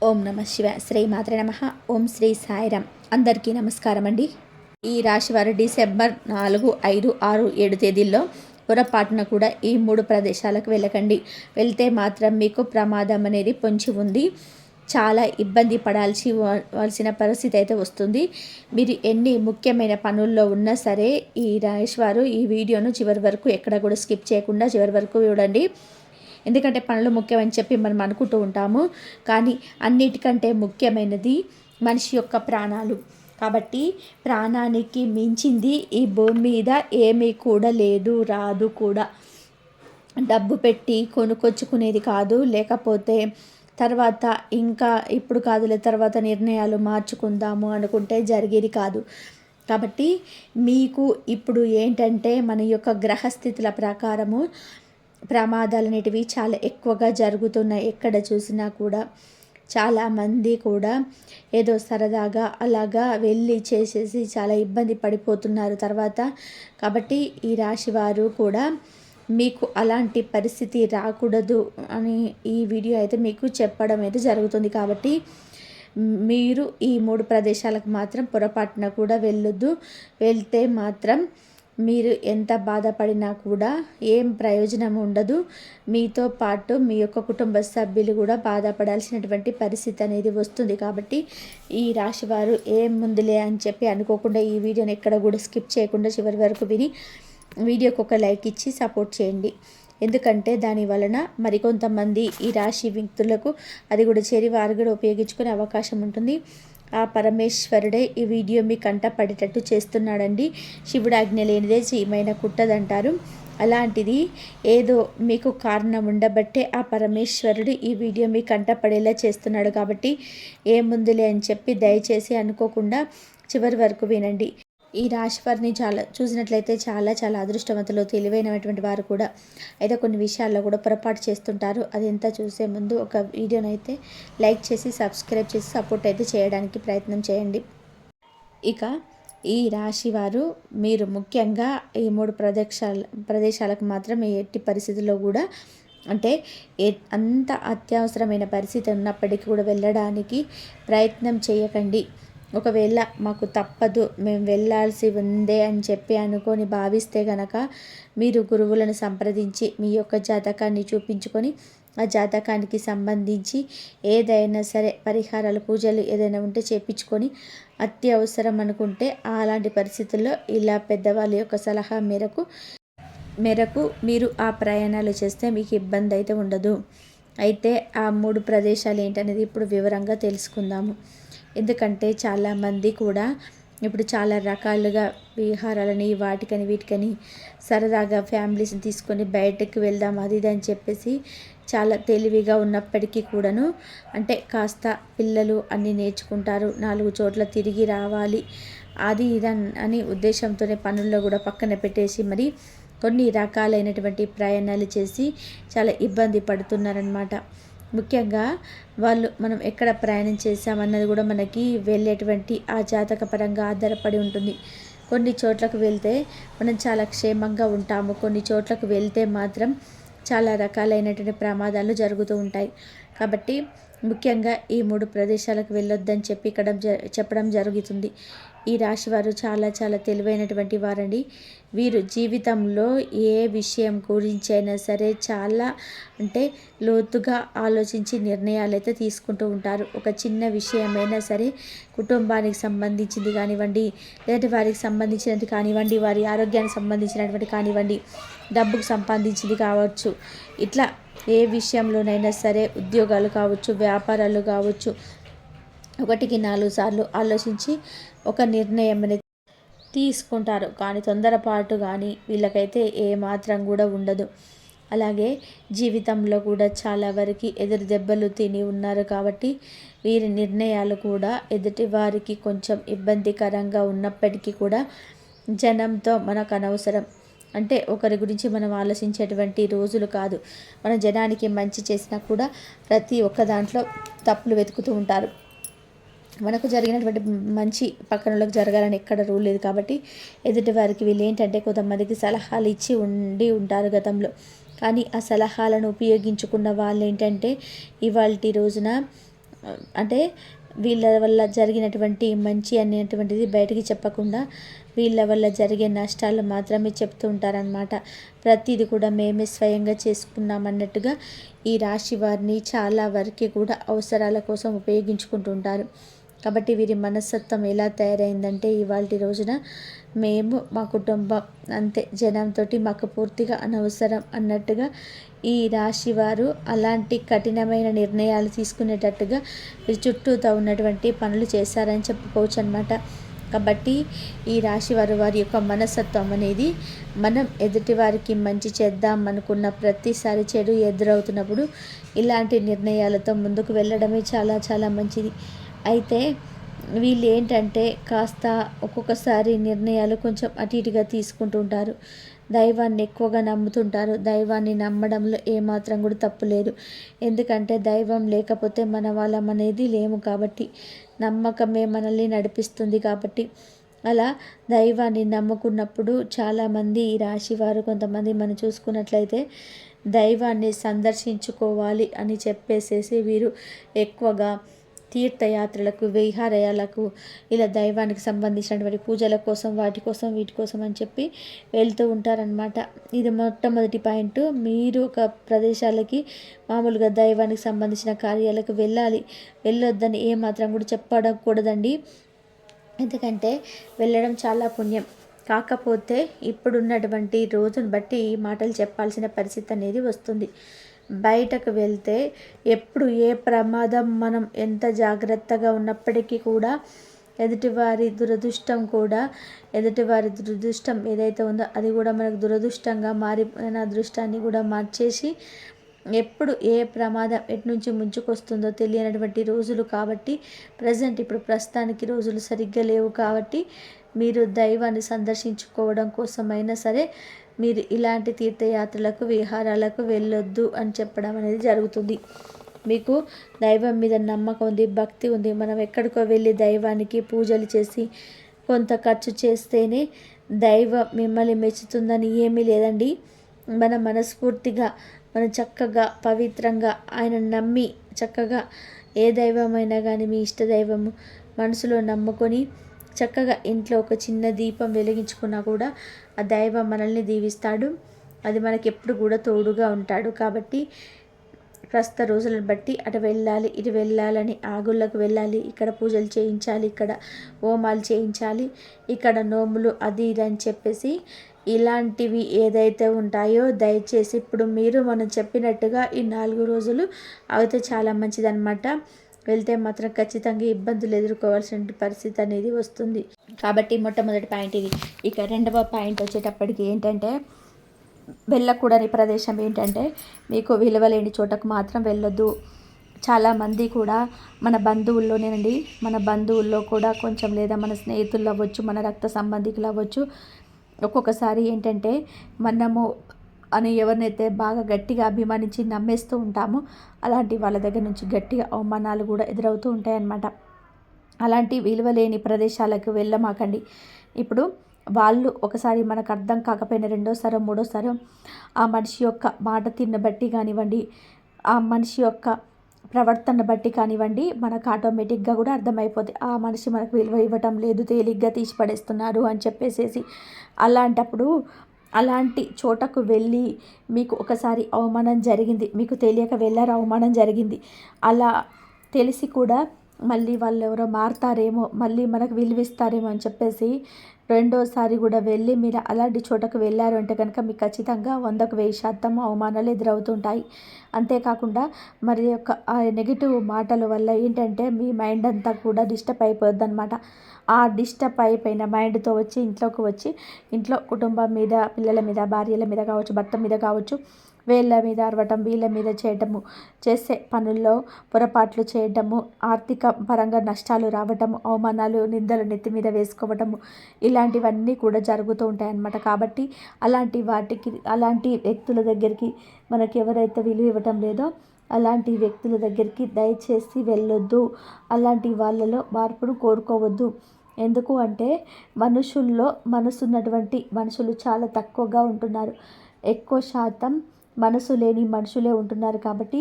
ఓం నమ శివ శ్రీ మాత్రే నమ. ఓం శ్రీ సాయిరామ్. అందరికీ నమస్కారం అండి. ఈ రాశి వారు డిసెంబర్ 4, 5, 6, 7 తేదీల్లో పొరపాటున కూడా ఈ 3 ప్రదేశాలకు వెళ్ళకండి. వెళ్తే మాత్రం మీకు ప్రమాదం అనేది పొంచి ఉంది. చాలా ఇబ్బంది పడాల్సిన పరిస్థితి అయితే వస్తుంది. మీరు ఎన్ని ముఖ్యమైన పనుల్లో ఉన్నా సరే ఈ రాశి వారు ఈ వీడియోను చివరి వరకు ఎక్కడ కూడా స్కిప్ చేయకుండా చివరి వరకు చూడండి. ఎందుకంటే పనులు ముఖ్యమని చెప్పి మనం అనుకుంటూ ఉంటాము, కానీ అన్నిటికంటే ముఖ్యమైనది మనిషి యొక్క ప్రాణాలు. కాబట్టి ప్రాణానికి మించింది ఈ భూమి మీద ఏమీ కూడా లేదు, రాదు కూడా. డబ్బు పెట్టి కొనుక్కొచ్చుకునేది కాదు, లేకపోతే తర్వాత ఇంకా ఇప్పుడు కాదులే తర్వాత నిర్ణయాలు మార్చుకుందాము అనుకుంటే జరిగేది కాదు. కాబట్టి మీకు ఇప్పుడు ఏంటంటే మన యొక్క గ్రహస్థితుల ప్రకారము ప్రమాదాలు అనేటివి చాలా ఎక్కువగా జరుగుతున్నాయి. ఎక్కడ చూసినా కూడా చాలామంది కూడా ఏదో సరదాగా అలాగా వెళ్ళి చేసేసి చాలా ఇబ్బంది పడిపోతున్నారు తర్వాత. కాబట్టి ఈ రాశి వారు కూడా మీకు అలాంటి పరిస్థితి రాకూడదు అని ఈ వీడియో అయితే మీకు చెప్పడం అయితే జరుగుతుంది. కాబట్టి మీరు ఈ 3 ప్రదేశాలకు మాత్రం పొరపాటున కూడా వెళ్ళొద్దు. వెళ్తే మాత్రం మీరు ఎంత బాధపడినా కూడా ఏం ప్రయోజనం ఉండదు. మీతో పాటు మీ యొక్క కుటుంబ సభ్యులు కూడా బాధపడాల్సినటువంటి పరిస్థితి అనేది వస్తుంది. కాబట్టి ఈ రాశి వారు ఏం ముందులే అని చెప్పి అనుకోకుండా ఈ వీడియోని ఎక్కడ కూడా స్కిప్ చేయకుండా చివరి వరకు విని వీడియోకి ఒక లైక్ ఇచ్చి సపోర్ట్ చేయండి. ఎందుకంటే దాని వలన మరికొంతమంది ఈ రాశి వ్యక్తులకు అది కూడా చేరి వారు కూడా ఉపయోగించుకునే అవకాశం ఉంటుంది. ఆ పరమేశ్వరుడే ఈ వీడియో మీ కంట పడేటట్టు చేస్తున్నాడండి. శివుడు ఆజ్ఞ లేనిదే చీమైన కుట్టదంటారు. అలాంటిది ఏదో మీకు కారణం ఉండబట్టే ఆ పరమేశ్వరుడు ఈ వీడియో మీ కంట పడేలా చేస్తున్నాడు. కాబట్టి ఏముందులే అని చెప్పి దయచేసి అనుకోకుండా చివరి వరకు వినండి. ఈ రాశి వారిని చూసినట్లయితే చాలా చాలా అదృష్టవంతులు, తెలివైనటువంటి వారు కూడా అయితే కొన్ని విషయాల్లో కూడా పొరపాటు చేస్తుంటారు. అది ఎంత చూసే ముందు ఒక వీడియోని అయితే లైక్ చేసి సబ్స్క్రైబ్ చేసి సపోర్ట్ అయితే చేయడానికి ప్రయత్నం చేయండి. ఇక ఈ రాశి వారు మీరు ముఖ్యంగా ఈ 3 ప్రదేశాలకు మాత్రం ఎట్టి పరిస్థితుల్లో కూడా అంటే అంత అత్యవసరమైన పరిస్థితి ఉన్నప్పటికీ కూడా వెళ్ళడానికి ప్రయత్నం చేయకండి. ఒకవేళ మాకు తప్పదు, మేము వెళ్ళాల్సి ఉందే అని చెప్పి అనుకొని భావిస్తే గనక మీరు గురువులను సంప్రదించి మీ యొక్క జాతకాన్ని చూపించుకొని ఆ జాతకానికి సంబంధించి ఏదైనా సరే పరిహారాలు పూజలు ఏదైనా ఉంటే చేపించుకొని అత్యవసరం అనుకుంటే అలాంటి పరిస్థితుల్లో ఇలా పెద్దవాళ్ళ యొక్క సలహా మేరకు మీరు ఆ ప్రయాణాలు చేస్తే మీకు ఇబ్బంది అయితే ఉండదు. అయితే ఆ 3 ప్రదేశాలు ఏంటనేది ఇప్పుడు వివరంగా తెలుసుకుందాము. ఎందుకంటే చాలామంది కూడా ఇప్పుడు చాలా రకాలుగా విహారాలని వాటికని వీటికని సరదాగా ఫ్యామిలీస్ని తీసుకొని బయటకు వెళ్దాం అది ఇది అని చెప్పేసి చాలా తెలివిగా ఉన్నప్పటికీ కూడాను అంటే కాస్త పిల్లలు అన్నీ నేర్చుకుంటారు, 4 చోట్ల తిరిగి రావాలి అది ఇది అని ఉద్దేశంతోనే పనుల్లో కూడా పక్కన పెట్టేసి మరి కొన్ని రకాలైనటువంటి ప్రయాణాలు చేసి చాలా ఇబ్బంది పడుతున్నారనమాట. ముఖ్యంగా మనం ఎక్కడ ప్రయాణం చేసామన్నది కూడా మనకి వెళ్ళేటువంటి ఆ జాతక పరంగా ఆధారపడి ఉంటుంది. కొన్ని చోట్లకు వెళ్తే మనం చాలా క్షేమంగా ఉంటాము, కొన్ని చోట్లకు వెళ్తే మాత్రం చాలా రకాలైనటువంటి ప్రమాదాలు జరుగుతూ ఉంటాయి. కాబట్టి ముఖ్యంగా ఈ 3 ప్రదేశాలకు వెళ్ళొద్దని చెప్పి ఇక్కడ చెప్పడం జరుగుతుంది. ఈ రాశి వారు చాలా చాలా తెలివైనటువంటి వారండి. వీరు జీవితంలో ఏ విషయం గురించి అయినా సరే చాలా అంటే లోతుగా ఆలోచించి నిర్ణయాలు అయితే తీసుకుంటూ ఉంటారు. ఒక చిన్న విషయమైనా సరే కుటుంబానికి సంబంధించింది కానివ్వండి, లేదంటే వారికి సంబంధించినది కానివ్వండి, వారి ఆరోగ్యానికి సంబంధించినటువంటి కానివ్వండి, డబ్బుకు సంబంధించింది కావచ్చు, ఇట్లా ఏ విషయంలోనైనా సరే ఉద్యోగాలు కావచ్చు, వ్యాపారాలు కావచ్చు, 1కి 4 సార్లు ఆలోచించి ఒక నిర్ణయం అనేది తీసుకుంటారు. కానీ తొందరపాటు కానీ వీళ్ళకైతే ఏమాత్రం కూడా ఉండదు. అలాగే జీవితంలో కూడా చాలా వరకు ఎదురు దెబ్బలు తిని ఉన్నారు. కాబట్టి వీరి నిర్ణయాలు కూడా ఎదుటి వారికి కొంచెం ఇబ్బందికరంగా ఉన్నప్పటికీ కూడా జనంతో మనకు అనవసరం. అంటే ఒకరి గురించి మనం ఆలోచించేటువంటి రోజులు కాదు. మన జనానికి మంచి చేసినా కూడా ప్రతి ఒక్క దాంట్లో తప్పులు వెతుకుతూ ఉంటారు. మనకు జరిగినటువంటి మంచి పక్కనలకు జరగాలని ఎక్కడ రూల్ లేదు. కాబట్టి ఎదుటి వారికి వీళ్ళు ఏంటంటే కొంతమందికి సలహాలు ఇచ్చి ఉంటారు గతంలో. కానీ ఆ సలహాలను ఉపయోగించుకున్న వాళ్ళు ఏంటంటే ఇవాళ రోజున అంటే వీళ్ళ వల్ల జరిగినటువంటి మంచి అనేటువంటిది బయటికి చెప్పకుండా వీళ్ళ వల్ల జరిగే నష్టాలు మాత్రమే చెప్తూ ఉంటారనమాట. ప్రతిదీ కూడా మేమే స్వయంగా చేసుకున్నామన్నట్టుగా ఈ రాశి వారిని చాలా వరకు కూడా అవసరాల కోసం ఉపయోగించుకుంటుంటారు. కాబట్టి వీరి మనస్తత్వం ఎలా తయారైందంటే ఇవాల్టి రోజున మేము మా కుటుంబం అంతే, జనంతో మాకు పూర్తిగా అనవసరం అన్నట్టుగా ఈ రాశి వారు అలాంటి కఠినమైన నిర్ణయాలు తీసుకునేటట్టుగా వీరి చుట్టూతో ఉన్నటువంటి పనులు చేశారని చెప్పుకోవచ్చు అనమాట. కాబట్టి ఈ రాశి వారి యొక్క మనస్తత్వం అనేది మనం ఎదుటి వారికి మంచి చేద్దాం అనుకున్న ప్రతిసారి చెడు ఎదురవుతున్నప్పుడు ఇలాంటి నిర్ణయాలతో ముందుకు వెళ్ళడమే చాలా చాలా మంచిది. అయితే వీళ్ళు ఏంటంటే కాస్త ఒక్కొక్కసారి నిర్ణయాలు కొంచెం అటు ఇటుగా తీసుకుంటూ ఉంటారు. దైవాన్ని ఎక్కువగా నమ్ముతుంటారు. దైవాన్ని నమ్మడంలో ఏమాత్రం కూడా తప్పు లేదు. ఎందుకంటే దైవం లేకపోతే మన వాళ్ళం అనేది లేము కాబట్టి, నమ్మకమే మనల్ని నడిపిస్తుంది కాబట్టి, అలా దైవాన్ని నమ్ముకున్నప్పుడు చాలామంది ఈ రాశి వారు కొంతమంది మనం చూసుకున్నట్లయితే దైవాన్ని సందర్శించుకోవాలి అని చెప్పేసేసి వీరు ఎక్కువగా తీర్థయాత్రలకు, విహారయాలకు, ఇలా దైవానికి సంబంధించినటువంటి పూజల కోసం, వాటి కోసం, వీటి కోసం అని చెప్పి వెళ్తూ ఉంటారనమాట. ఇది మొట్టమొదటి పాయింట్. మీరు ఒక ప్రదేశాలకి మామూలుగా దైవానికి సంబంధించిన కార్యాలకు వెళ్ళొద్దని ఏమాత్రం కూడా చెప్పకూడదండి. ఎందుకంటే వెళ్ళడం చాలా పుణ్యం. కాకపోతే ఇప్పుడున్నటువంటి రోజును బట్టి ఈ మాటలు చెప్పాల్సిన పరిస్థితి అనేది వస్తుంది. బయటకు వెళ్తే ఎప్పుడు ఏ ప్రమాదం, మనం ఎంత జాగ్రత్తగా ఉన్నప్పటికీ కూడా ఎదుటివారి దురదృష్టం ఏదైతే ఉందో అది కూడా మనకు దురదృష్టంగా మారిపోయిన అదృష్టాన్ని కూడా మార్చేసి ఎప్పుడు ఏ ప్రమాదం ఎటు నుంచి ముంచుకొస్తుందో తెలియనటువంటి రోజులు కాబట్టి ఇప్పుడు ప్రస్తుతానికి రోజులు సరిగ్గా లేవు కాబట్టి మీరు దైవాన్ని సందర్శించుకోవడం కోసమైనా సరే మీరు ఇలాంటి తీర్థయాత్రలకు, విహారాలకు వెళ్ళొద్దు అని చెప్పడం అనేది జరుగుతుంది. మీకు దైవం మీద నమ్మకం ఉంది, భక్తి ఉంది, మనం ఎక్కడికో వెళ్ళి దైవానికి పూజలు చేసి కొంత ఖర్చు చేస్తేనే దైవం మిమ్మల్ని మెచ్చుతుందని ఏమీ లేదండి. మన మనస్ఫూర్తిగా మనం చక్కగా పవిత్రంగా ఆయన నమ్మి చక్కగా ఏ దైవమైనా కానీ మీ ఇష్ట దైవము మనసులో నమ్ముకొని చక్కగా ఇంట్లో ఒక చిన్న దీపం వెలిగించుకున్నా కూడా ఆ దైవం మనల్ని దీవిస్తాడు. అది మనకి ఎప్పుడు కూడా తోడుగా ఉంటాడు. కాబట్టి ప్రస్తుత రోజులను బట్టి అటు వెళ్ళాలి, ఇటు వెళ్ళాలని, ఆగుళ్ళకు వెళ్ళాలి, ఇక్కడ పూజలు చేయించాలి, ఇక్కడ హోమాలు చేయించాలి, ఇక్కడ నోములు అది ఇది అని చెప్పేసి ఇలాంటివి ఏదైతే ఉంటాయో దయచేసి ఇప్పుడు మనం చెప్పినట్టుగా ఈ 4 రోజులు అయితే చాలా మంచిదన్నమాట. వెళ్తే మాత్రం ఖచ్చితంగా ఇబ్బందులు ఎదుర్కోవాల్సిన పరిస్థితి అనేది వస్తుంది. కాబట్టి మొట్టమొదటి పాయింట్ ఇది. ఇక రెండవ పాయింట్ వచ్చేటప్పటికి ఏంటంటే వెళ్ళకూడని ప్రదేశం ఏంటంటే మీకు విలువలేని చోటకు మాత్రం వెళ్ళొద్దు. చాలామంది కూడా మన బంధువుల్లో కూడా కొంచెం లేదా మన స్నేహితులు అవ్వచ్చు, మన రక్త సంబంధికులు అవ్వచ్చు, ఒక్కొక్కసారి ఏంటంటే మనము అని ఎవరినైతే బాగా గట్టిగా అభిమానించి నమ్మేస్తూ ఉంటామో అలాంటి వాళ్ళ దగ్గర నుంచి గట్టిగా అవమానాలు కూడా ఎదురవుతూ ఉంటాయన్నమాట. అలాంటి విలువలేని ప్రదేశాలకు వెళ్ళమాకండి. ఇప్పుడు వాళ్ళు ఒకసారి మనకు అర్థం కాకపోయినా రెండోసారో మూడోసారో ఆ మనిషి యొక్క మాట తీరును బట్టి కానివ్వండి, ఆ మనిషి యొక్క ప్రవర్తన బట్టి కానివ్వండి, మనకు ఆటోమేటిక్గా కూడా అర్థమైపోతుంది ఆ మనిషి మనకు విలువ ఇవ్వటం లేదు, తేలిగ్గా తీసి పడేస్తున్నారు అని చెప్పేసేసి. అలాంటప్పుడు అలాంటి చోటకు వెళ్ళి మీకు ఒకసారి అవమానం జరిగింది, మీకు తెలియక వెళ్ళారు, అవమానం జరిగింది, అలా తెలిసి కూడా మళ్ళీ వాళ్ళు ఎవరో మారుతారేమో, మళ్ళీ మనకు విలువిస్తారేమో అని చెప్పేసి రెండోసారి కూడా వెళ్ళి మీరు అలాంటి చోటకు వెళ్ళారు అంటే కనుక మీకు ఖచ్చితంగా 100కు 1000% అవమానాలు ఎదురవుతుంటాయి. అంతేకాకుండా మరి యొక్క ఆ నెగిటివ్ మాటల వల్ల ఏంటంటే మీ మైండ్ అంతా కూడా డిస్టర్బ్ అయిపోద్ది అనమాట. ఆ డిస్టర్బ్ అయిపోయిన మైండ్తో వచ్చి ఇంట్లోకి వచ్చి ఇంట్లో కుటుంబం మీద, పిల్లల మీద, భార్యల మీద కావచ్చు, భర్త మీద కావచ్చు, వీళ్ళ మీద అరవటం, వీళ్ళ మీద చేయటము, చేసే పనుల్లో పొరపాట్లు చేయటము, ఆర్థిక పరంగా నష్టాలు రావటము, అవమానాలు, నిందలు నెత్తి మీద వేసుకోవటము, ఇలాంటివన్నీ కూడా జరుగుతూ ఉంటాయన్నమాట. కాబట్టి అలాంటి వ్యక్తుల దగ్గరికి మనకి ఎవరైతే విలువ ఇవ్వటం లేదో అలాంటి వ్యక్తుల దగ్గరికి దయచేసి వెళ్ళొద్దు. అలాంటి వాళ్ళలో మార్పును కోరుకోవద్దు. ఎందుకు అంటే మనసున్నటువంటి మనుషులు చాలా తక్కువగా ఉంటున్నారు. ఎక్కువ శాతం మనసు లేని మనుషులే ఉంటున్నారు. కాబట్టి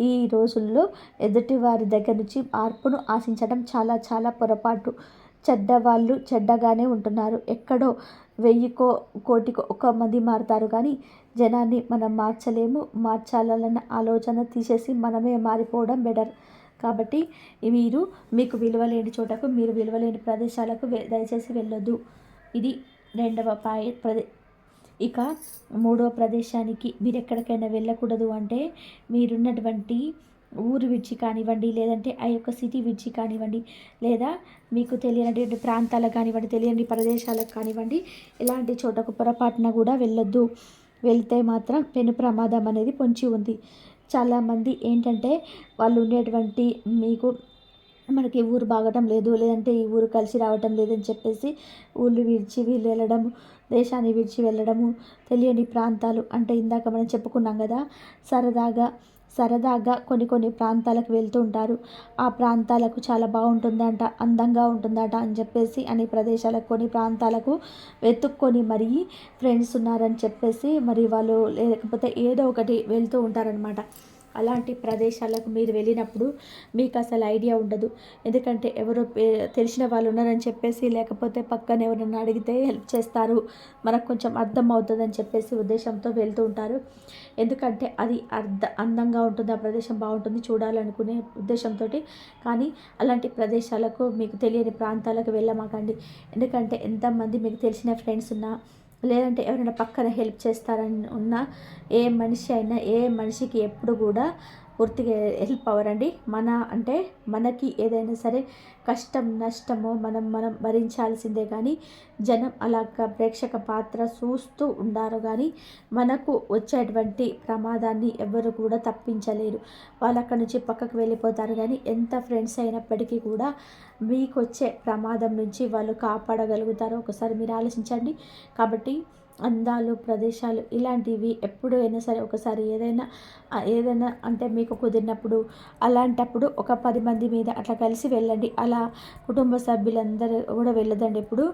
ఈ రోజుల్లో ఎదుటి వారి దగ్గర నుంచి మార్పును ఆశించడం చాలా చాలా పొరపాటు. చెడ్డవాళ్ళు చెడ్డగానే ఉంటున్నారు. ఎక్కడో 1000కో కోటికో ఒక మంది మారుతారు కానీ జనాన్ని మనం మార్చలేము. మార్చాలన్న ఆలోచన తీసేసి మనమే మారిపోవడం బెటర్. కాబట్టి మీరు మీకు విలువలేని చోటకు, మీరు విలువలేని ప్రదేశాలకు దయచేసి వెళ్ళొద్దు. ఇది రెండవ ఇక మూడవ ప్రదేశానికి మీరు ఎక్కడికైనా వెళ్ళకూడదు అంటే, మీరున్నటువంటి ఊరు విడిచి కానివ్వండి, లేదంటే ఆ యొక్క సిటీ విడిచి కానివ్వండి, లేదా మీకు తెలియనటువంటి ప్రాంతాలకు కానివ్వండి, తెలియని ప్రదేశాలకు కానివ్వండి, ఇలాంటి చోటకు పొరపాటున కూడా వెళ్ళొద్దు. వెళ్తే మాత్రం పెను ప్రమాదం అనేది పొంచి ఉంది. చాలామంది ఏంటంటే వాళ్ళు ఉండేటువంటి మనకి ఊరు బాగటం లేదు, లేదంటే ఈ ఊరు కలిసి రావటం లేదని చెప్పేసి ఊళ్ళు విడిచి వీళ్ళు వెళ్ళడం, దేశాన్ని విడిచి వెళ్ళడము, తెలియని ప్రాంతాలు అంటే ఇందాక మనం చెప్పుకున్నాం కదా, సరదాగా కొన్ని ప్రాంతాలకు వెళ్తూ ఉంటారు. ఆ ప్రాంతాలకు చాలా బాగుంటుందంట, అందంగా ఉంటుందట అని చెప్పేసి అనే ప్రదేశాలకు, కొన్ని ప్రాంతాలకు వెతుక్కొని మరీ ఫ్రెండ్స్ ఉన్నారని చెప్పేసి మరి వాళ్ళు లేకపోతే ఏదో ఒకటి వెళ్తూ ఉంటారనమాట. అలాంటి ప్రదేశాలకు మీరు వెళ్ళినప్పుడు మీకు అసలు ఐడియా ఉండదు. ఎందుకంటే ఎవరో తెలిసిన వాళ్ళు ఉన్నారని చెప్పేసి, లేకపోతే పక్కన ఎవరైనా అడిగితే హెల్ప్ చేస్తారు, మనకు కొంచెం అర్థం అవుతుందని చెప్పేసి ఉద్దేశంతో వెళ్తూ ఉంటారు. ఎందుకంటే అది అందంగా ఉంటుంది, ఆ ప్రదేశం బాగుంటుంది చూడాలనుకునే ఉద్దేశంతో. కానీ అలాంటి ప్రదేశాలకు, మీకు తెలియని ప్రాంతాలకు వెళ్ళమాకండి. ఎందుకంటే ఎంతమంది మీకు తెలిసిన ఫ్రెండ్స్ ఉన్నా, లేదంటే ఎవరైనా పక్కన హెల్ప్ చేస్తారని ఉన్నా, ఏ మనిషికి ఎప్పుడు కూడా పూర్తిగా హెల్ప్ అవ్వరండి. మనకి ఏదైనా సరే కష్టం నష్టమో మనం భరించాల్సిందే. కానీ జనం అలాగ ప్రేక్షక పాత్ర చూస్తూ ఉండారు కానీ మనకు వచ్చేటువంటి ప్రమాదాన్ని ఎవరు కూడా తప్పించలేరు. వాళ్ళు అక్కడి నుంచి పక్కకు వెళ్ళిపోతారు. కానీ ఎంత ఫ్రెండ్స్ అయినప్పటికీ కూడా మీకు వచ్చే ప్రమాదం నుంచి వాళ్ళు కాపాడగలుగుతారో ఒకసారి మీరు ఆలోచించండి. కాబట్టి అందాలు, ప్రదేశాలు ఇలాంటివి ఎప్పుడు అయినా సరే ఒకసారి ఏదైనా అంటే మీకు కుదిరినప్పుడు, అలాంటప్పుడు ఒక 10 మంది మీద అట్లా కలిసి వెళ్ళండి. అలా కుటుంబ సభ్యులందరూ కూడా వెళ్ళదండి. ఇప్పుడు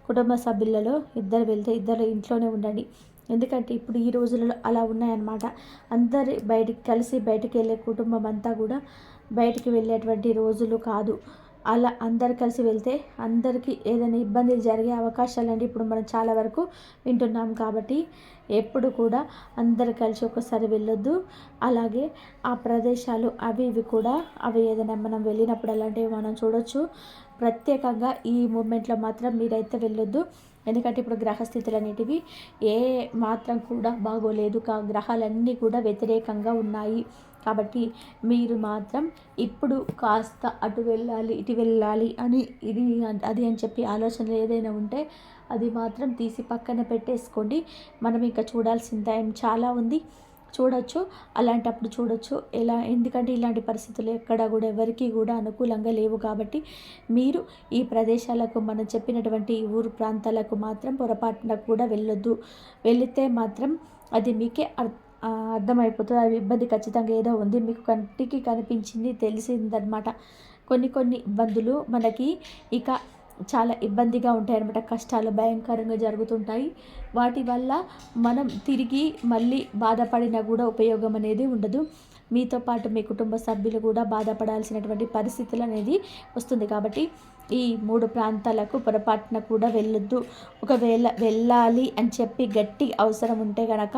కుటుంబ సభ్యులలో ఇద్దరు వెళ్తే ఇద్దరు ఇంట్లోనే ఉండండి. ఎందుకంటే ఇప్పుడు ఈ రోజులలో అలా ఉన్నాయన్నమాట. అందరు బయటికి వెళ్ళే కుటుంబం అంతా కూడా బయటికి వెళ్ళేటువంటి రోజులు కాదు. అలా అందరు కలిసి వెళ్తే అందరికీ ఏదైనా ఇబ్బందులు జరిగే అవకాశాలు అంటే ఇప్పుడు మనం చాలా వరకు వింటున్నాం. కాబట్టి ఎప్పుడు కూడా అందరు కలిసి ఒకసారి వెళ్ళొద్దు. అలాగే ఆ ప్రదేశాలు ఇవి కూడా ఏదైనా మనం వెళ్ళినప్పుడు అలాంటివి మనం చూడొచ్చు. ప్రత్యేకంగా ఈ మూమెంట్లో మాత్రం మీరైతే వెళ్ళొద్దు. ఎందుకంటే ఇప్పుడు గ్రహస్థితులు అనేటివి ఏ మాత్రం కూడా బాగోలేదు. గ్రహాలన్నీ కూడా వ్యతిరేకంగా ఉన్నాయి. కాబట్టి మీరు మాత్రం ఇప్పుడు కాస్త అటు వెళ్ళాలి, ఇటు వెళ్ళాలి అని అది అని చెప్పి ఆలోచనలు ఏదైనా ఉంటే అది మాత్రం తీసి పక్కన పెట్టేసుకోండి. మనం ఇంకా చూడాల్సిన టైం చాలా ఉంది, చూడొచ్చు. అలాంటప్పుడు చూడొచ్చు. ఎందుకంటే ఇలాంటి పరిస్థితులు ఎక్కడ కూడా ఎవరికి కూడా అనుకూలంగా లేవు. కాబట్టి మీరు ఈ ప్రదేశాలకు, మనం చెప్పినటువంటి ఊరు ప్రాంతాలకు మాత్రం పొరపాటున కూడా వెళ్ళొద్దు. వెళితే మాత్రం అది మీకే అర్థమైపోతుంది. ఆ ఇబ్బంది ఖచ్చితంగా ఏదో ఉంది, మీకు కంటికి కనిపించింది, తెలిసిందనమాట. కొన్ని ఇబ్బందులు మనకి ఇక చాలా ఇబ్బందిగా ఉంటాయన్నమాట. కష్టాలు భయంకరంగా జరుగుతుంటాయి. వాటి వల్ల మనం తిరిగి మళ్ళీ బాధపడినా కూడా ఉపయోగం అనేది ఉండదు. మీతో పాటు మీ కుటుంబ సభ్యులు కూడా బాధపడాల్సినటువంటి పరిస్థితులు అనేది వస్తుంది. కాబట్టి ఈ 3 ప్రాంతాలకు పొరపాటున కూడా వెళ్ళొద్దు. ఒకవేళ వెళ్ళాలి అని చెప్పి గట్టి అవసరం ఉంటే కనుక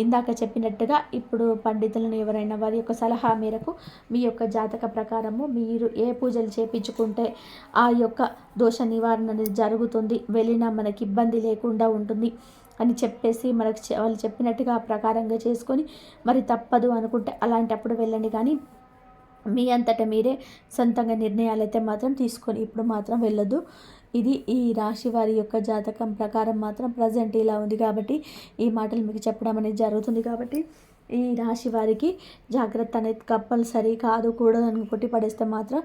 ఇందాక చెప్పినట్టుగా ఇప్పుడు పండితులను ఎవరైనా వారి యొక్క సలహా మేరకు మీ యొక్క జాతక ప్రకారము మీరు ఏ పూజలు చేపించుకుంటే ఆ యొక్క దోష నివారణ అనేది జరుగుతుంది, వెళ్ళినా మనకి ఇబ్బంది లేకుండా ఉంటుంది అని చెప్పేసి వాళ్ళు చెప్పినట్టుగా ఆ ప్రకారంగా చేసుకొని మరి తప్పదు అనుకుంటే అలాంటప్పుడు వెళ్ళండి. కానీ మీ అంతటా మీరే సొంతంగా నిర్ణయాలు అయితే మాత్రం తీసుకొని ఇప్పుడు మాత్రం వెళ్ళొద్దు. ఇది ఈ రాశి వారి యొక్క జాతకం ప్రకారం మాత్రం ప్రజెంట్ ఇలా ఉంది. కాబట్టి ఈ మాటలు మీకు చెప్పడం అనేది జరుగుతుంది. కాబట్టి ఈ రాశి వారికి జాగ్రత్త అనేది కంపల్సరీ. కాదు కూడదు అని కొట్టి పడేస్తే మాత్రం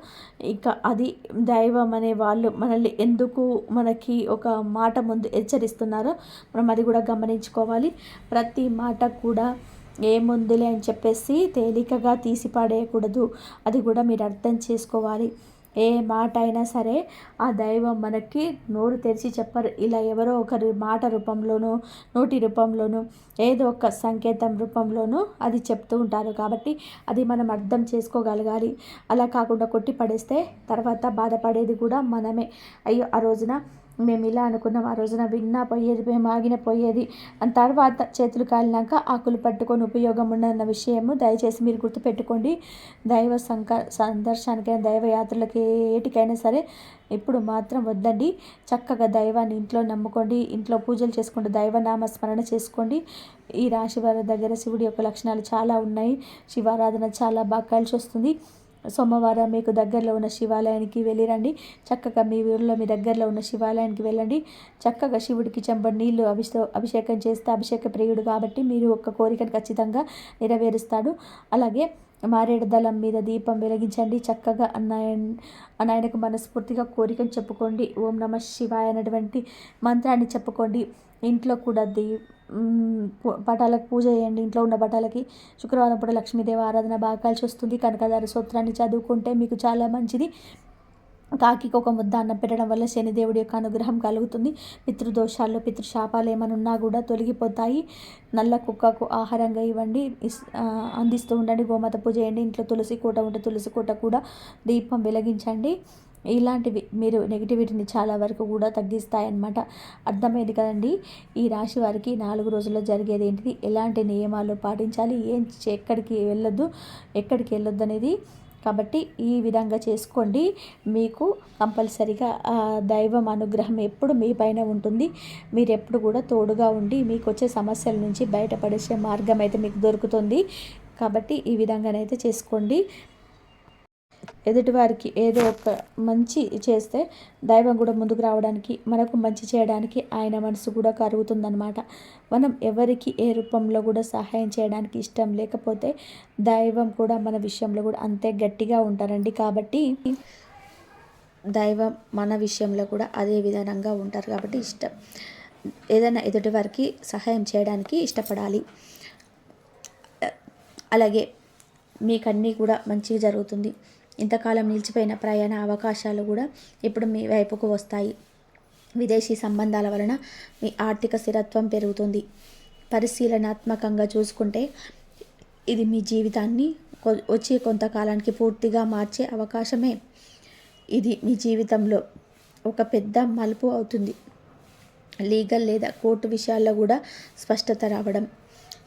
ఇక అది దైవం అనే వాళ్ళు మనల్ని ఎందుకు మనకి ఒక మాట ముందు హెచ్చరిస్తున్నారో మనం అది కూడా గమనించుకోవాలి. ప్రతి మాట కూడా ఏముందిలే అని చెప్పేసి తేలికగా తీసి పడేయకూడదు. అది కూడా మీరు అర్థం చేసుకోవాలి. ఏ మాట అయినా సరే ఆ దైవం మనకి నోరు తెరిచి చెప్పరు. ఇలా ఎవరో ఒకరి మాట రూపంలోనూ, నోటి రూపంలోనూ, ఏదో ఒక సంకేతం రూపంలోనూ అది చెప్తూ ఉంటారు. కాబట్టి అది మనం అర్థం చేసుకోగలగాలి. అలా కాకుండా కొట్టి పడేస్తే తర్వాత బాధపడేది కూడా మనమే. అయ్యో ఆ రోజున మేము ఇలా అనుకున్నాం, ఆ రోజున విన్నా పోయేది, మేము ఆగిన పోయేది అని తర్వాత చేతులు కాలినాక ఆకులు పట్టుకొని ఉపయోగం ఉండదన్న విషయము దయచేసి మీరు గుర్తుపెట్టుకోండి. దైవ సందర్శనానికైనా, దైవయాత్రలకి ఏటికైనా సరే ఇప్పుడు మాత్రం వద్దండి. చక్కగా దైవాన్ని ఇంట్లో నమ్ముకోండి, ఇంట్లో పూజలు చేసుకోండి, దైవనామ స్మరణ చేసుకోండి. ఈ రాశి వారి దగ్గర శివుడి యొక్క లక్షణాలు చాలా ఉన్నాయి. శివారాధన చాలా బాగా కలిసి వస్తుంది. సోమవారం మీకు దగ్గరలో ఉన్న శివాలయానికి వెళ్ళిరండి. చక్కగా మీ ఊరిలో మీ దగ్గరలో ఉన్న శివాలయానికి వెళ్ళండి. చక్కగా శివుడికి చెంబడి నీళ్లు అభిషేకం చేస్తే అభిషేక ప్రియుడు కాబట్టి మీరు ఒక కోరికను ఖచ్చితంగా నెరవేరుస్తాడు. అలాగే మారేడు దళం మీద దీపం వెలిగించండి. చక్కగా ఆయనకు మనస్ఫూర్తిగా కోరికను చెప్పుకోండి. ఓం నమ శివాయ అనేటువంటి మంత్రాన్ని చెప్పుకోండి. ఇంట్లో కూడా పటాలకు పూజ చేయండి. ఇంట్లో ఉన్న పటాలకి శుక్రవారం పూట లక్ష్మీదేవి ఆరాధన బాగా కలిసి వస్తుంది. కనకదార స్తోత్రాన్ని చదువుకుంటే మీకు చాలా మంచిది. కాకికి ఒక ముద్ద అన్నం పెట్టడం వల్ల శనిదేవుడి యొక్క అనుగ్రహం కలుగుతుంది. పితృదోషాలు, పితృశాపాలు ఏమైనా ఉన్నా కూడా తొలగిపోతాయి. నల్ల కుక్కకు ఆహారంగా ఇవ్వండి, అందిస్తూ ఉండండి. గోమాత పూజ చేయండి. ఇంట్లో తులసి కోట ఉంటే తులసి కోట కూడా దీపం వెలిగించండి. ఇలాంటివి మీరు నెగిటివిటీని చాలా వరకు కూడా తగ్గిస్తాయన్నమాట. అర్థమైంది కదండి. ఈ రాశి వారికి 4 రోజుల్లో జరిగేది ఏంటిది, ఎలాంటి నియమాలు పాటించాలి, ఎక్కడికి వెళ్ళొద్దు అనేది. కాబట్టి ఈ విధంగా చేసుకోండి. మీకు కంపల్సరిగా దైవం అనుగ్రహం ఎప్పుడు మీ పైన ఉంటుంది. మీరు ఎప్పుడు కూడా తోడుగా ఉండి మీకు వచ్చే సమస్యల నుంచి బయటపడేసే మార్గం అయితే మీకు దొరుకుతుంది. కాబట్టి ఈ విధంగానైతే చేసుకోండి. ఎదుటివారికి ఏదో ఒక మంచి చేస్తే దైవం కూడా ముందుకు రావడానికి, మనకు మంచి చేయడానికి ఆయన మనసు కూడా కరుగుతుందన్నమాట. మనం ఎవరికి ఏ రూపంలో కూడా సహాయం చేయడానికి ఇష్టం లేకపోతే దైవం కూడా మన విషయంలో కూడా అంతే గట్టిగా ఉంటారండి. కాబట్టి దైవం మన విషయంలో కూడా అదే విధానంగా ఉంటారు. కాబట్టి ఏదైనా ఎదుటివారికి సహాయం చేయడానికి ఇష్టపడాలి. అలాగే మీకన్నీ కూడా మంచిగా జరుగుతుంది. ఇంతకాలం నిలిచిపోయిన ప్రయాణ అవకాశాలు కూడా ఇప్పుడు మీ వైపుకు వస్తాయి. విదేశీ సంబంధాల వలన మీ ఆర్థిక స్థిరత్వం పెరుగుతుంది. పరిశీలనాత్మకంగా చూసుకుంటే ఇది మీ జీవితాన్ని వచ్చే కొంతకాలానికి పూర్తిగా మార్చే అవకాశమే. ఇది మీ జీవితంలో ఒక పెద్ద మలుపు అవుతుంది. లీగల్ లేదా కోర్టు విషయాల్లో కూడా స్పష్టత రావడం,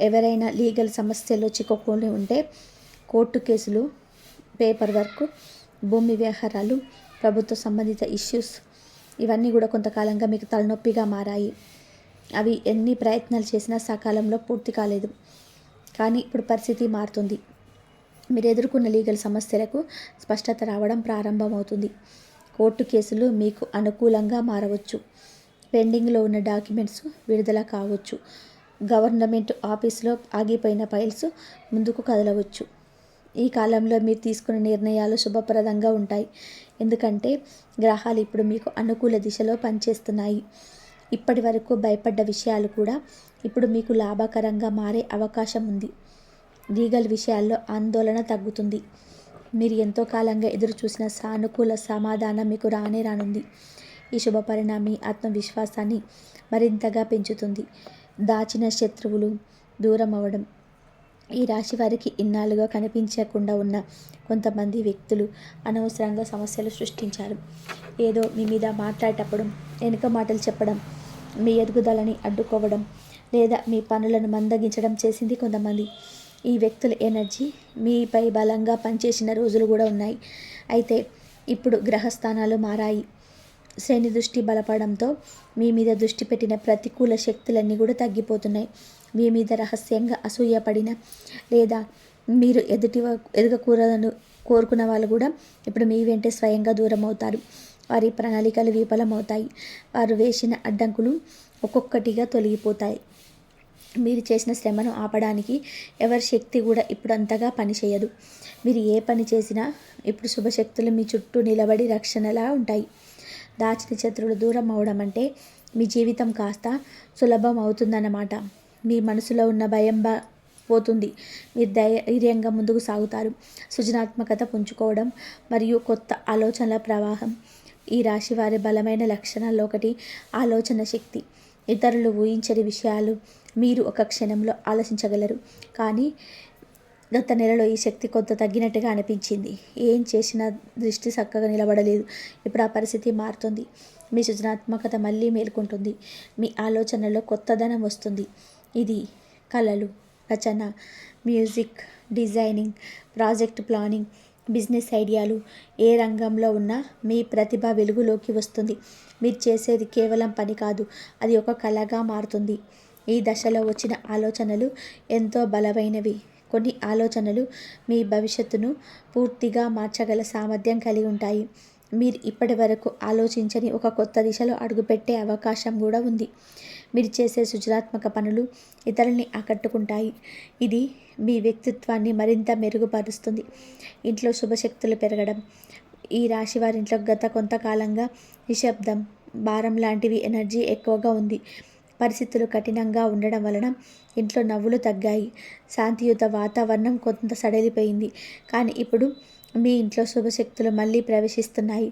ఎవరైనా లీగల్ సమస్యల్లో చిక్కుకొని ఉంటే కోర్టు కేసులు, పేపర్ వర్క్, భూమి వ్యవహారాలు, ప్రభుత్వ సంబంధిత ఇష్యూస్ ఇవన్నీ కూడా కొంతకాలంగా మీకు తలనొప్పిగా మారాయి. అవి ఎన్ని ప్రయత్నాలు చేసినా సకాలంలో పూర్తి కాలేదు. కానీ ఇప్పుడు పరిస్థితి మారుతుంది. మీరు ఎదుర్కొన్న లీగల్ సమస్యలకు స్పష్టత రావడం ప్రారంభమవుతుంది. కోర్టు కేసులు మీకు అనుకూలంగా మారవచ్చు. పెండింగ్లో ఉన్న డాక్యుమెంట్స్ విడుదల కావచ్చు. గవర్నమెంట్ ఆఫీస్లో ఆగిపోయిన ఫైల్స్ ముందుకు కదలవచ్చు. ఈ కాలంలో మీరు తీసుకున్న నిర్ణయాలు శుభప్రదంగా ఉంటాయి. ఎందుకంటే గ్రహాలు ఇప్పుడు మీకు అనుకూల దిశలో పనిచేస్తున్నాయి. ఇప్పటి వరకు భయపడ్డ విషయాలు కూడా ఇప్పుడు మీకు లాభకరంగా మారే అవకాశం ఉంది. లీగల్ విషయాల్లో ఆందోళన తగ్గుతుంది. మీరు ఎంతో కాలంగా ఎదురు చూసిన సానుకూల సమాధానం మీకు రానుంది. ఈ శుభ పరిణామం ఆత్మవిశ్వాసాన్ని మరింతగా పెంచుతుంది. దాచిన శత్రువులు దూరం అవ్వడం. ఈ రాశి వారికి ఇన్నాళ్ళుగా కనిపించకుండా ఉన్న కొంతమంది వ్యక్తులు అనవసరంగా సమస్యలు సృష్టించారు. ఏదో మీ మీద మాట్లాడేటప్పుడు వెనుక మాటలు చెప్పడం, మీ ఎదుగుదలని అడ్డుకోవడం లేదా మీ పనులను మందగించడం చేసింది కొంతమంది. ఈ వ్యక్తుల ఎనర్జీ మీపై బలంగా పనిచేసిన రోజులు కూడా ఉన్నాయి. అయితే ఇప్పుడు గ్రహస్థానాలు మారాయి. శని దృష్టి బలపడంతో మీ మీద దృష్టి పెట్టిన ప్రతికూల శక్తులన్నీ కూడా తగ్గిపోతున్నాయి. మీ మీద రహస్యంగా అసూయపడిన లేదా మీరు ఎదగకూడదని కోరుకున్న వాళ్ళు కూడా ఇప్పుడు మీ వెంటే స్వయంగా దూరం అవుతారు. వారి ప్రణాళికలు విఫలమవుతాయి. వారు వేసిన అడ్డంకులు ఒక్కొక్కటిగా తొలగిపోతాయి. మీరు చేసిన శ్రమను ఆపడానికి ఎవరి శక్తి కూడా ఇప్పుడు అంతగా పనిచేయదు. మీరు ఏ పని చేసినా ఇప్పుడు శుభశక్తులు మీ చుట్టూ నిలబడి రక్షణలా ఉంటాయి. దాచిన శత్రువులు దూరం అవడం అంటే మీ జీవితం కాస్త సులభం అవుతుందన్నమాట. మీ మనసులో ఉన్న పోతుంది. మీరు ధైర్యంగా ముందుకు సాగుతారు. సృజనాత్మకత పుంజుకోవడం మరియు కొత్త ఆలోచనల ప్రవాహం. ఈ రాశి వారి బలమైన లక్షణాల్లో ఒకటి ఆలోచన శక్తి. ఇతరులు ఊహించని విషయాలు మీరు ఒక క్షణంలో ఆలోచించగలరు. కానీ గత నెలలో ఈ శక్తి కొంత తగ్గినట్టుగా అనిపించింది. ఏం చేసినా దృష్టి చక్కగా నిలబడలేదు. ఇప్పుడు ఆ పరిస్థితి మారుతుంది. మీ సృజనాత్మకత మళ్ళీ మేల్కొంటుంది. మీ ఆలోచనలో కొత్తదనం వస్తుంది. ఇది కళలు, రచన, music, designing, project planning, business ఐడియాలు ఏ రంగంలో ఉన్నా మీ ప్రతిభ వెలుగులోకి వస్తుంది. మీరు చేసేది కేవలం పని కాదు, అది ఒక కళగా మారుతుంది. ఈ దశలో వచ్చిన ఆలోచనలు ఎంతో బలమైనవి. కొన్ని ఆలోచనలు మీ భవిష్యత్తును పూర్తిగా మార్చగల సామర్థ్యం కలిగి ఉంటాయి. మీరు ఇప్పటి వరకు ఆలోచించని ఒక కొత్త దిశలో అడుగుపెట్టే అవకాశం కూడా ఉంది. మీరు చేసే సృజనాత్మక పనులు ఇతరుల్ని ఆకట్టుకుంటాయి. ఇది మీ వ్యక్తిత్వాన్ని మరింత మెరుగుపరుస్తుంది. ఇంట్లో శుభశక్తులు పెరగడం. ఈ రాశి వారింట్లో గత కొంతకాలంగా నిశ్శబ్దం, భారం లాంటివి ఎనర్జీ ఎక్కువగా ఉంది. పరిస్థితులు కఠినంగా ఉండడం వలన ఇంట్లో నవ్వులు తగ్గాయి. శాంతియుత వాతావరణం కొంత సడలిపోయింది. కానీ ఇప్పుడు మీ ఇంట్లో శుభశక్తులు మళ్ళీ ప్రవేశిస్తున్నాయి.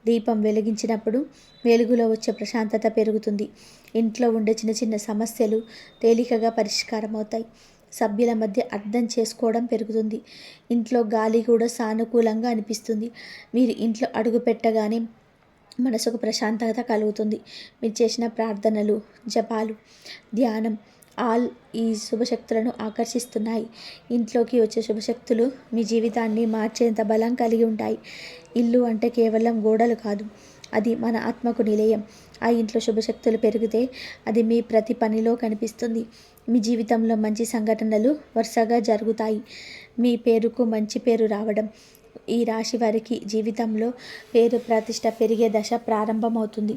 దీపం వెలిగించినప్పుడు వెలుగులో వచ్చే ప్రశాంతత పెరుగుతుంది. ఇంట్లో ఉండే చిన్న చిన్న సమస్యలు తేలికగా పరిష్కారం అవుతాయి. సభ్యుల మధ్య అర్థం చేసుకోవడం పెరుగుతుంది. ఇంట్లో గాలి కూడా సానుకూలంగా అనిపిస్తుంది. మీరు ఇంట్లో అడుగు పెట్టగానే మనసుకు ప్రశాంతత కలుగుతుంది. మీరు చేసిన ప్రార్థనలు, జపాలు, ధ్యానం ఆల్ ఈ శుభశక్తులను ఆకర్షిస్తున్నాయి. ఇంట్లోకి వచ్చే శుభశక్తులు మీ జీవితాన్ని మార్చేంత బలం కలిగి ఉంటాయి. ఇల్లు అంటే కేవలం గోడలు కాదు, అది మన ఆత్మకు నిలయం. ఆ ఇంట్లో శుభశక్తులు పెరిగితే అది మీ ప్రతి పనిలో కనిపిస్తుంది. మీ జీవితంలో మంచి సంఘటనలు వరుసగా జరుగుతాయి. మీ పేరుకు మంచి పేరు రావడం. ఈ రాశి వారికి జీవితంలో పేరు ప్రతిష్ట పెరిగే దశ ప్రారంభమవుతుంది.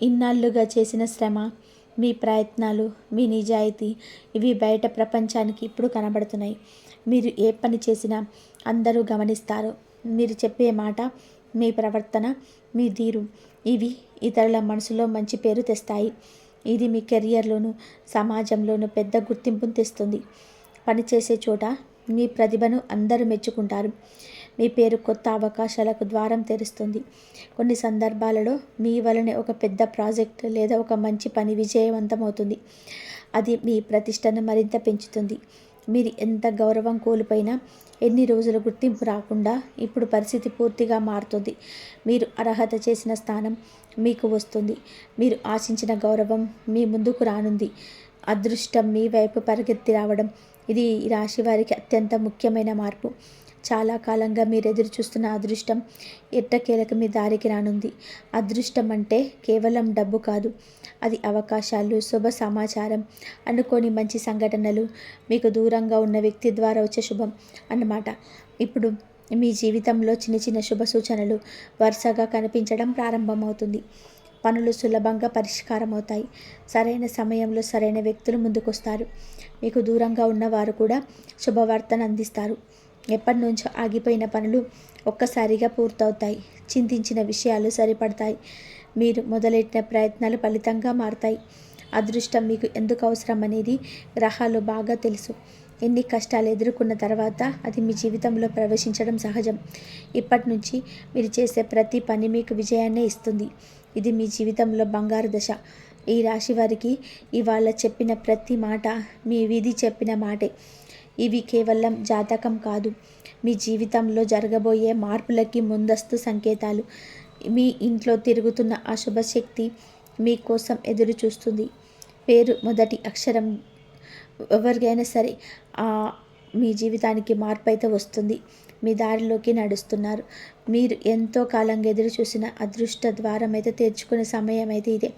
ఇన్నాళ్ళుగా చేసిన శ్రమ, మీ ప్రయత్నాలు, మీ నిజాయితీ ఇవి బయట ప్రపంచానికి ఇప్పుడు కనబడుతున్నాయి. మీరు ఏ పని చేసినా అందరూ గమనిస్తారు. మీరు చెప్పే మాట, మీ ప్రవర్తన, మీ తీరు ఇవి ఇతరుల మనసులో మంచి పేరు తెస్తాయి. ఇది మీ కెరియర్లోనూ సమాజంలోనూ పెద్ద గుర్తింపును తెస్తుంది. పనిచేసే చోట మీ ప్రతిభను అందరూ మెచ్చుకుంటారు. మీ పేరు కొత్త అవకాశాలకు ద్వారం తెరుస్తుంది. కొన్ని సందర్భాలలో మీ వలనే ఒక పెద్ద ప్రాజెక్ట్ లేదా ఒక మంచి పని విజయవంతమవుతుంది. అది మీ ప్రతిష్టను మరింత పెంచుతుంది. మీరు ఎంత గౌరవం కోల్పోయినా, ఎన్ని రోజులు గుర్తింపు రాకుండా ఇప్పుడు పరిస్థితి పూర్తిగా మారుతుంది. మీరు అర్హత చేసిన స్థానం మీకు వస్తుంది. మీరు ఆశించిన గౌరవం మీ ముందుకు రానుంది. అదృష్టం మీ వైపు పరిగెత్తి రావడం ఇది ఈ రాశి వారికి అత్యంత ముఖ్యమైన మార్పు. చాలా కాలంగా మీరు ఎదురు చూస్తున్న అదృష్టం ఎట్టకేలకు మీ దారికి రానుంది. అదృష్టం అంటే కేవలం డబ్బు కాదు, అది అవకాశాలు, శుభ సమాచారం, అనుకోని మంచి సంఘటనలు, మీకు దూరంగా ఉన్న వ్యక్తి ద్వారా వచ్చే శుభం అన్నమాట. ఇప్పుడు మీ జీవితంలో చిన్న చిన్న శుభ సూచనలు వరుసగా కనిపించడం ప్రారంభమవుతుంది. పనులు సులభంగా పరిష్కారం అవుతాయి. సరైన సమయంలో సరైన వ్యక్తులు ముందుకొస్తారు. మీకు దూరంగా ఉన్నవారు కూడా శుభవార్తను అందిస్తారు. ఎప్పటి నుంచో ఆగిపోయిన పనులు ఒక్కసారిగా పూర్తవుతాయి. చింతించిన విషయాలు సరిపడతాయి. మీరు మొదలెట్టిన ప్రయత్నాలు ఫలితంగా మారతాయి. అదృష్టం మీకు ఎందుకు అవసరం అనేది గ్రహాలు బాగా తెలుసు. ఎన్ని కష్టాలు ఎదుర్కొన్న తర్వాత అది మీ జీవితంలో ప్రవేశించడం సహజం. ఇప్పటి నుంచి మీరు చేసే ప్రతి పని మీకు విజయాన్నే ఇస్తుంది. ఇది మీ జీవితంలో బంగారు దశ. ఈ రాశి వారికి ఇవాళ చెప్పిన ప్రతి మాట మీ విధి చెప్పిన మాటే. ఇవి కేవలం జాతకం కాదు, మీ జీవితంలో జరగబోయే మార్పులకి ముందస్తు సంకేతాలు. మీ ఇంట్లో తిరుగుతున్న ఆ శుభశక్తి మీకోసం ఎదురు చూస్తుంది. పేరు మొదటి అక్షరం ఎవరికైనా సరే మీ జీవితానికి మార్పు అయితే వస్తుంది. మీ దారిలోకి నడుస్తున్నారు. మీరు ఎంతో కాలంగా ఎదురు చూసిన అదృష్ట ద్వారం అయితే తెరుచుకునే సమయం అయితే ఇదే.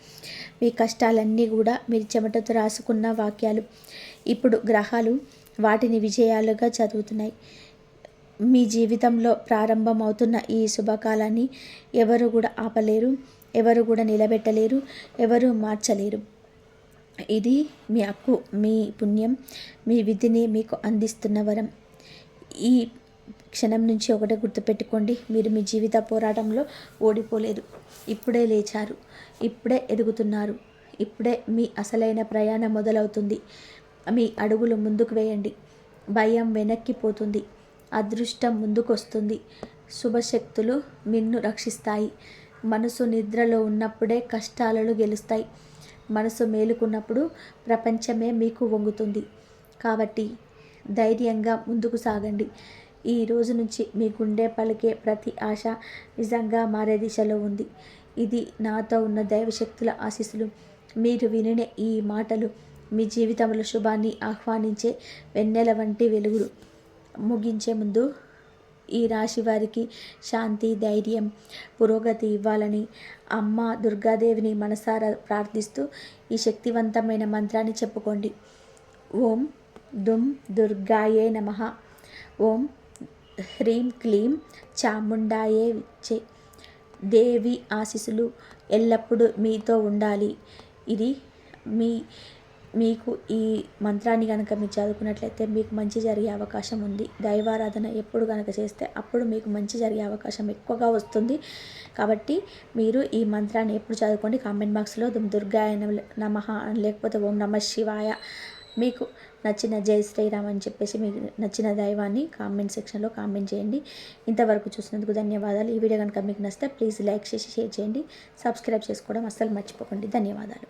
మీ కష్టాలన్నీ కూడా మీరు చెమటతో రాసుకున్న వాక్యాలు. ఇప్పుడు గ్రహాలు వాటిని విజయాలుగా చదువుతున్నాయి. మీ జీవితంలో ప్రారంభమవుతున్న ఈ శుభకాలాన్ని ఎవరు కూడా ఆపలేరు, ఎవరు కూడా నిలబెట్టలేరు, ఎవరు మార్చలేరు. ఇది మీ హక్కు, మీ పుణ్యం, మీ విధిని మీకు అందిస్తున్న వరం. ఈ క్షణం నుంచి ఒకటే గుర్తుపెట్టుకోండి, మీరు మీ జీవిత పోరాటంలో ఓడిపోలేదు. ఇప్పుడే లేచారు, ఇప్పుడే ఎదుగుతున్నారు, ఇప్పుడే మీ అసలైన ప్రయాణం మొదలవుతుంది. మీ అడుగులు ముందుకు వేయండి. భయం వెనక్కిపోతుంది, అదృష్టం ముందుకొస్తుంది, శుభశక్తులు నిన్ను రక్షిస్తాయి. మనసు నిద్రలో ఉన్నప్పుడే కష్టాలను గెలుస్తాయి. మనసు మేలుకున్నప్పుడు ప్రపంచమే మీకు వంగుతుంది. కాబట్టి ధైర్యంగా ముందుకు సాగండి. ఈ రోజు నుంచి మీ గుండె పలికే ప్రతి ఆశ నిజంగా మారే దిశలో ఉంది. ఇది నాతో ఉన్న దైవశక్తుల ఆశీస్సులు. మీరు వినే ఈ మాటలు మీ జీవితంలో శుభాన్ని ఆహ్వానించే వెన్నెల వంటి వెలుగులు. ముగించే ముందు ఈ రాశి వారికి శాంతి, ధైర్యం, పురోగతి ఇవ్వాలని అమ్మ దుర్గాదేవిని మనసారా ప్రార్థిస్తూ ఈ శక్తివంతమైన మంత్రాన్ని చెప్పుకోండి. ఓం దుం దుర్గాయే నమః. ఓం హ్రీం క్లీం చాముండాయే విచ్చే. దేవి ఆశీస్సులు ఎల్లప్పుడూ మీతో ఉండాలి. ఇది మీకు ఈ మంత్రాన్ని కనుక మీరు చదువుకున్నట్లయితే మీకు మంచి జరిగే అవకాశం ఉంది. దైవారాధన ఎప్పుడు కనుక చేస్తే అప్పుడు మీకు మంచి జరిగే అవకాశం ఎక్కువగా వస్తుంది. కాబట్టి మీరు ఈ మంత్రాన్ని ఎప్పుడు చదువుకోండి. కామెంట్ బాక్స్లో దుర్గాయ నమః లేకపోతే ఓం నమః శివాయ, మీకు నచ్చిన జై శ్రీరామ్ అని చెప్పేసి మీకు నచ్చిన దైవాన్ని కామెంట్ సెక్షన్లో కామెంట్ చేయండి. ఇంతవరకు చూసినందుకు ధన్యవాదాలు. ఈ వీడియో కనుక మీకు నచ్చితే ప్లీజ్ లైక్ చేసి షేర్ చేయండి. సబ్స్క్రైబ్ చేసుకోవడం అస్సలు మర్చిపోకండి. ధన్యవాదాలు.